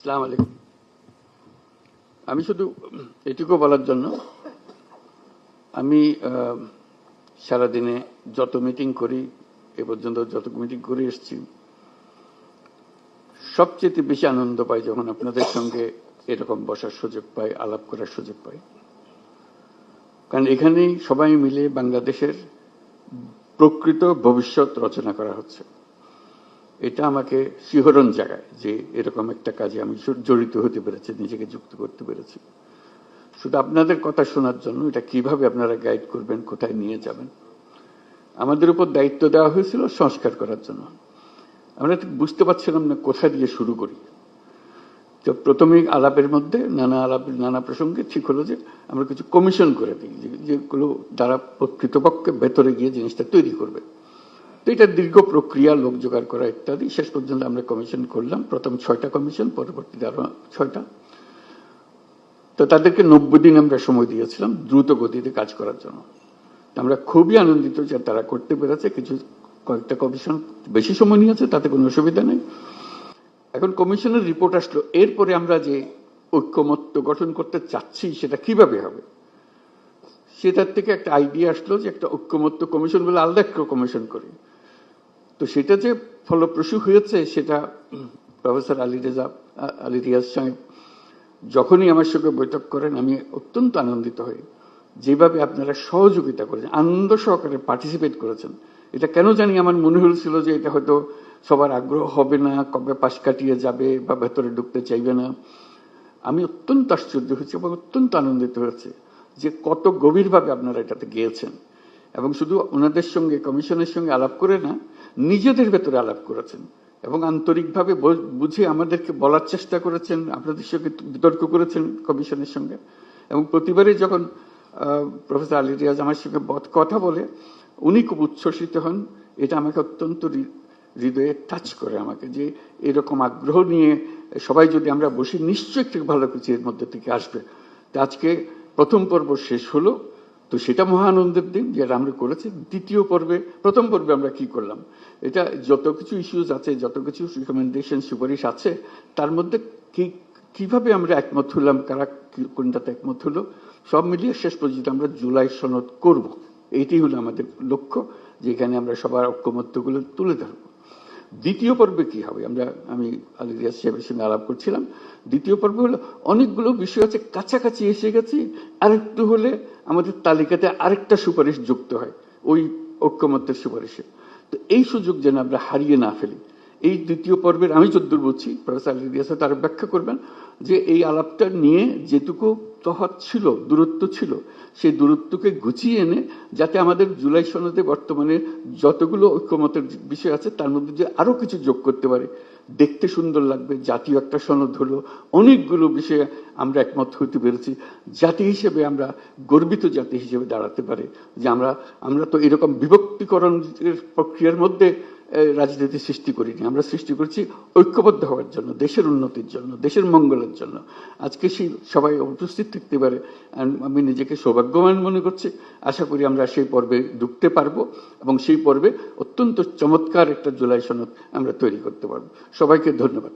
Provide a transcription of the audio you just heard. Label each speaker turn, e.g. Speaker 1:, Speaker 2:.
Speaker 1: আসসালামু আলাইকুম। আমি শুধু এটুকু বলার জন্য, আমি সারাদিনে যত মিটিং করি, এ পর্যন্ত যত মিটিং করে এসেছি, সবচেয়ে বেশি আনন্দ পাই যখন আপনাদের সঙ্গে এরকম বসার সুযোগ পাই, আলাপ করার সুযোগ পাই। কারণ এখানেই সবাই মিলে বাংলাদেশের প্রকৃত ভবিষ্যৎ রচনা করা হচ্ছে। এটা আমাকে শিহরণ জাগায় যে এরকম একটা কাজে আমি জড়িত হতে পেরেছি, নিজেকে যুক্ত করতে পেরেছি। শুধু আপনাদের কথা শোনার জন্য, এটা কিভাবে আপনারা গাইড করবেন, কোথায় নিয়ে যাবেন। আমাদের উপর দায়িত্ব দেওয়া হয়েছিল সংস্কার করার জন্য। আমরা ঠিক বুঝতে পারছিলাম না কোথা দিয়ে শুরু করি। তো প্রথমেই আলাপের মধ্যে নানা প্রসঙ্গে ঠিক হলো যে আমরা কিছু কমিশন করে দিই, যেগুলো দ্বারা কর্তৃপক্ষে ভেতরে গিয়ে জিনিসটা তৈরি করবে। তো এটা দীর্ঘ প্রক্রিয়া, লোক জোগাড় করা ইত্যাদি। শেষ পর্যন্ত আমরা কমিশন করলাম, প্রথম 6টা কমিশন, পরবর্তীতে আরো 6টা। তো তাদেরকে 90 দিন আমরা সময় দিয়েছিলাম দ্রুত গতিতে কাজ করার জন্য। আমরা খুবই আনন্দিত যে তারা করতে পেরেছে। কয়েকটা কমিশন বেশি সময় নিয়েছে, তাতে কোনো অসুবিধা নেই। এখন কমিশনের রিপোর্ট আসলো, এরপরে আমরা যে ঐক্যমত্য গঠন করতে চাচ্ছি সেটা কিভাবে হবে, সেটার থেকে একটা আইডিয়া আসলো যে একটা ঐক্যমত্য কমিশন বলে আলাদা একটা কমিশন করি। তো সেটা যে ফলপ্রসূ হয়েছে, সেটা প্রফেসর আলী রিয়াজ সাহেব যখনই আমার সঙ্গে বৈঠক করেন, আমি অত্যন্ত আনন্দিত হই যেভাবে আপনারা সহযোগিতা করেছেন, আনন্দ সহকারে পার্টিসিপেট করেছেন। এটা কেন জানি আমার মনে হয়েছিল যে এটা হয়তো সবার আগ্রহ হবে না, কবে পাশ কাটিয়ে যাবে বা ভেতরে ঢুকতে চাইবে না। আমি অত্যন্ত আশ্চর্য হয়েছি এবং অত্যন্ত আনন্দিত হয়েছে যে কত গভীরভাবে আপনারা এটাতে গিয়েছেন। এবং শুধু ওনাদের সঙ্গে, কমিশনের সঙ্গে আলাপ করে না, নিজেদের ভেতরে আলাপ করেছেন এবং আন্তরিকভাবে বুঝে আমাদেরকে বলার চেষ্টা করেছেন, আপনাদের সঙ্গে বিতর্ক করেছেন কমিশনের সঙ্গে। এবং প্রতিবারই যখন প্রফেসর আলী রিয়াজ আমার সঙ্গে কথা বলে, উনি খুব উচ্ছ্বসিত হন। এটা আমাকে অত্যন্ত হৃদয়ে টাচ করে আমাকে, যে এরকম আগ্রহ নিয়ে সবাই যদি আমরা বসি, নিশ্চয়ই একটু ভালো কিছু এর মধ্যে থেকে আসবে। তো আজকে প্রথম পর্ব শেষ হলো, তো সেটা মহা আনন্দের দিন যেটা আমরা করেছি। দ্বিতীয় পর্বে, প্রথম পর্বে আমরা কি করলাম, এটা যত কিছু ইস্যুজ আছে, যত কিছু রিকমেন্ডেশন, সুপারিশ আছে, তার মধ্যে কিভাবে আমরা একমত হলাম, কারা কোনটাতে একমত হলো, সব মিলিয়ে শেষ পর্যন্ত আমরা জুলাই সনদ করব। এইটি হলো আমাদের লক্ষ্য, যেখানে আমরা সবার ঐক্যমত্যগুলো তুলে ধরবো। দ্বিতীয় পর্বে কি হবে, আমি আলী রিয়াজ সাহেবের সঙ্গে আলাপ করছিলাম। দ্বিতীয় পর্বে হলো অনেকগুলো বিষয় আছে, কাছাকাছি এসে গেছি, আরেকটু হলে আমাদের তালিকাতে আরেকটা সুপারিশ যুক্ত হয় ওই ঐক্যমত্যের সুপারিশে। তো এই সুযোগ যেন আমরা হারিয়ে না ফেলি, এই দ্বিতীয় পর্বের আমি যদ্দূর বুঝছি, প্রফেসর আলী রিয়াজ তার ব্যাখ্যা করবেন যে এই আলাপটা নিয়ে যেটুকু তফাৎ ছিল, দূরত্ব ছিল, সেই দূরত্বকে গুছিয়ে এনে যাতে আমাদের জুলাই সনদে বর্তমানে যতগুলো ঐক্যমতের বিষয় আছে তার মধ্যে যে আরো কিছু যোগ করতে পারে, দেখতে সুন্দর লাগবে। জাতীয় একটা সনদ হলো, অনেকগুলো বিষয়ে আমরা একমত হতে পেরেছি। জাতি হিসেবে আমরা গর্বিত জাতি হিসেবে দাঁড়াতে পারে যে আমরা তো এরকম বিভক্তিকরণ প্রক্রিয়ার মধ্যে রাজনীতি সৃষ্টি করিনি। আমরা সৃষ্টি করছি ঐক্যবদ্ধ হওয়ার জন্য, দেশের উন্নতির জন্য, দেশের মঙ্গলের জন্য। আজকে সেই সবাই উপস্থিত থাকতে পারে, আমি নিজেকে সৌভাগ্যবান মনে করছি। আশা করি আমরা সেই পর্বে ঢুকতে পারবো এবং সেই পর্বে অত্যন্ত চমৎকার একটা জুলাই সনদ আমরা তৈরি করতে পারবো। সবাইকে ধন্যবাদ।